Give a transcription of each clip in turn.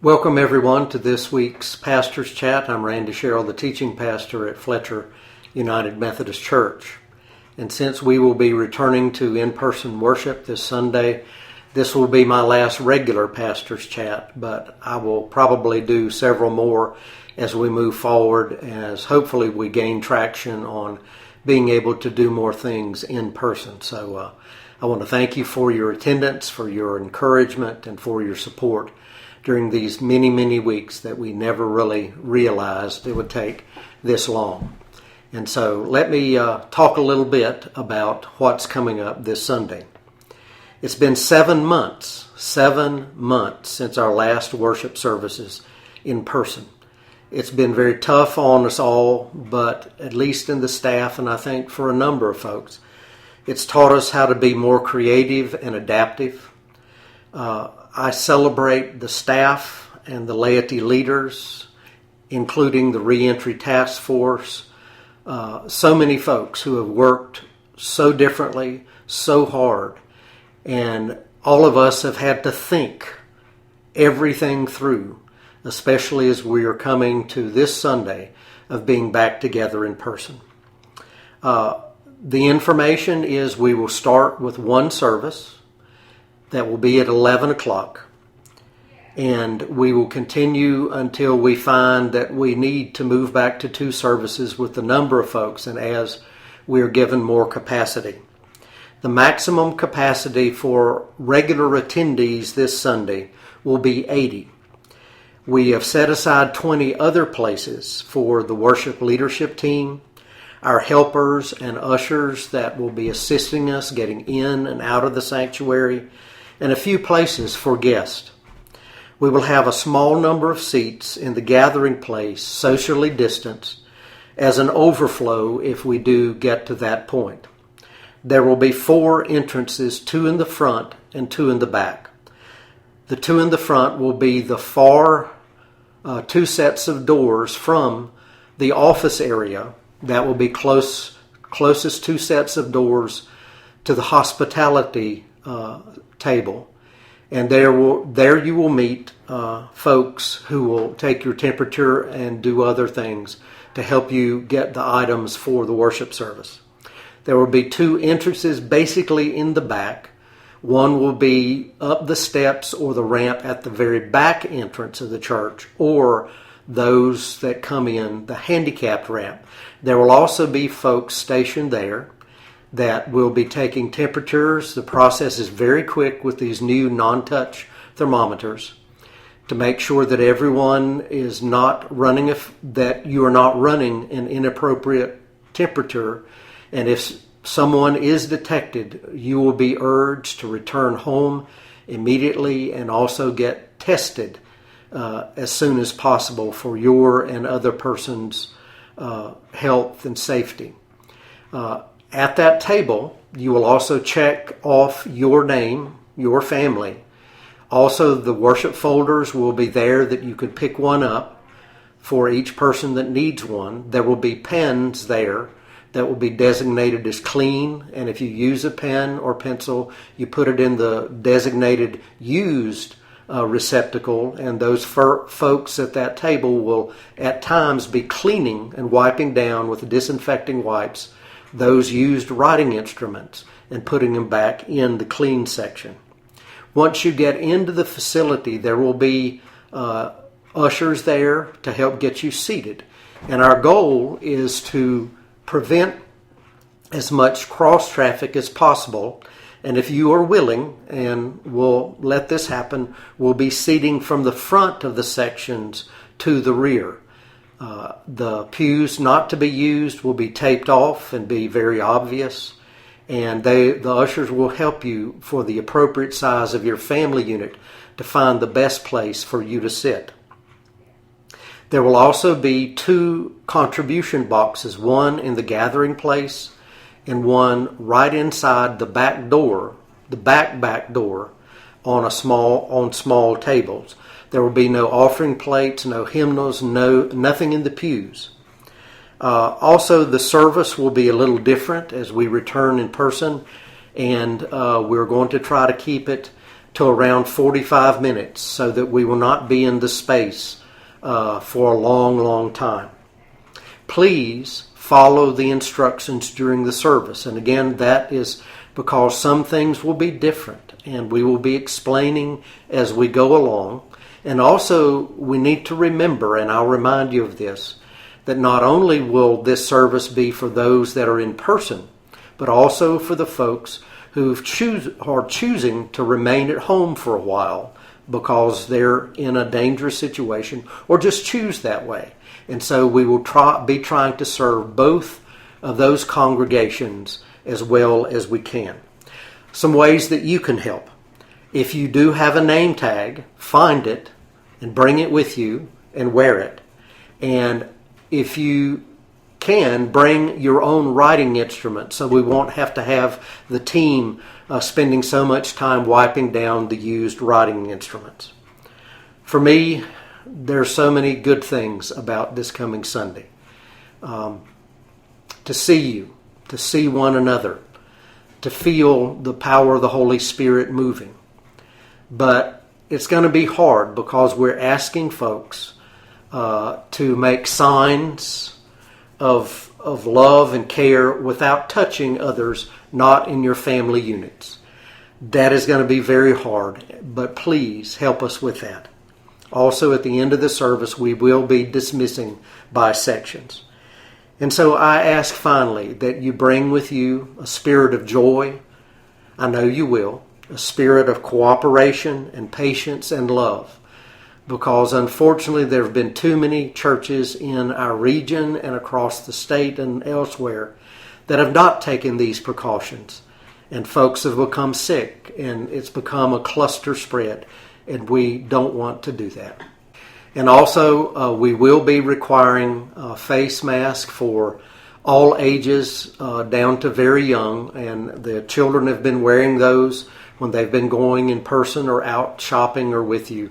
Welcome everyone to this week's Pastor's Chat. I'm Randy Sherrill, the teaching pastor at Fletcher United Methodist Church. And since we will be returning to in-person worship this Sunday, this will be my last regular Pastor's Chat, but I will probably do several more as we move forward, as hopefully we gain traction on being able to do more things in person. So I want to thank you for your attendance, for your encouragement, and for your support during these many, many weeks that we never really realized it would take this long. And so let me talk a little bit about what's coming up this Sunday. It's been 7 months since our last worship services in person. It's been very tough on us all, but at least in the staff, and I think for a number of folks, it's taught us how to be more creative and adaptive. I celebrate the staff and the laity leaders, including the Reentry Task Force. So many folks who have worked so differently, so hard, and all of us have had to think everything through, especially as we are coming to this Sunday of being back together in person. The information is we will start with one service that will be at 11 o'clock. And we will continue until we find that we need to move back to 2 services with the number of folks and as we are given more capacity. The maximum capacity for regular attendees this Sunday will be 80. We have set aside 20 other places for the worship leadership team, our helpers and ushers that will be assisting us getting in and out of the sanctuary, and a few places for guests. We will have a small number of seats in the gathering place, socially distanced, as an overflow if we do get to that point. There will be 4 entrances, 2 in the front and 2 in the back. The 2 in the front will be the far 2 sets of doors from the office area. That will be closest 2 sets of doors to the hospitality table, and there you will meet folks who will take your temperature and do other things to help you get the items for the worship service. There will be 2 entrances basically in the back. One will be up the steps or the ramp at the very back entrance of the church, or those that come in the handicapped ramp. There will also be folks stationed there that will be taking temperatures. The process is very quick with these new non-touch thermometers to make sure that everyone is not running, that you are not running an inappropriate temperature. And if someone is detected, you will be urged to return home immediately and also get tested as soon as possible for your and other person's health and safety. At that table, you will also check off your name, your family. Also, the worship folders will be there that you can pick one up for each person that needs one. There will be pens there that will be designated as clean, and if you use a pen or pencil, you put it in the designated used receptacle, and those folks at that table will at times be cleaning and wiping down with disinfecting wipes those used writing instruments and putting them back in the clean section. Once you get into the facility, there will be ushers there to help get you seated. And our goal is to prevent as much cross traffic as possible. And if you are willing, and we'll let this happen, we'll be seating from the front of the sections to the rear. The pews not to be used will be taped off and be very obvious, and the ushers will help you for the appropriate size of your family unit to find the best place for you to sit. There will also be 2 contribution boxes, one in the gathering place and one right inside the back door, the back door on small tables. There will be no offering plates, no hymnals, nothing in the pews. Also, the service will be a little different as we return in person, and we're going to try to keep it to around 45 minutes so that we will not be in the space for a long, long time. Please follow the instructions during the service. And again, that is because some things will be different and we will be explaining as we go along. And also, we need to remember, and I'll remind you of this, that not only will this service be for those that are in person, but also for the folks who are choosing to remain at home for a while because they're in a dangerous situation or just choose that way. And so we will be trying to serve both of those congregations as well as we can. Some ways that you can help. If you do have a name tag, find it and bring it with you and wear it. And if you can, bring your own writing instrument so we won't have to have the team spending so much time wiping down the used writing instruments. For me, there's so many good things about this coming Sunday. To see you, to see one another, to feel the power of the Holy Spirit moving. But it's going to be hard because we're asking folks to make signs of love and care without touching others not in your family units. That is going to be very hard, but please help us with that. Also, at the end of the service, we will be dismissing by sections. And so I ask finally that you bring with you a spirit of joy. I know you will. A spirit of cooperation and patience and love. Because unfortunately there have been too many churches in our region and across the state and elsewhere that have not taken these precautions. And folks have become sick and it's become a cluster spread. And we don't want to do that. And also we will be requiring a face mask for all ages down to very young. And the children have been wearing those when they've been going in person or out shopping or with you.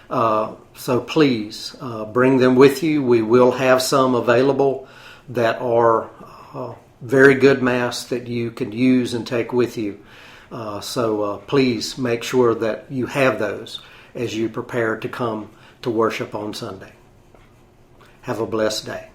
So please bring them with you. We will have some available that are very good masks that you can use and take with you. So please make sure that you have those as you prepare to come to worship on Sunday. Have a blessed day.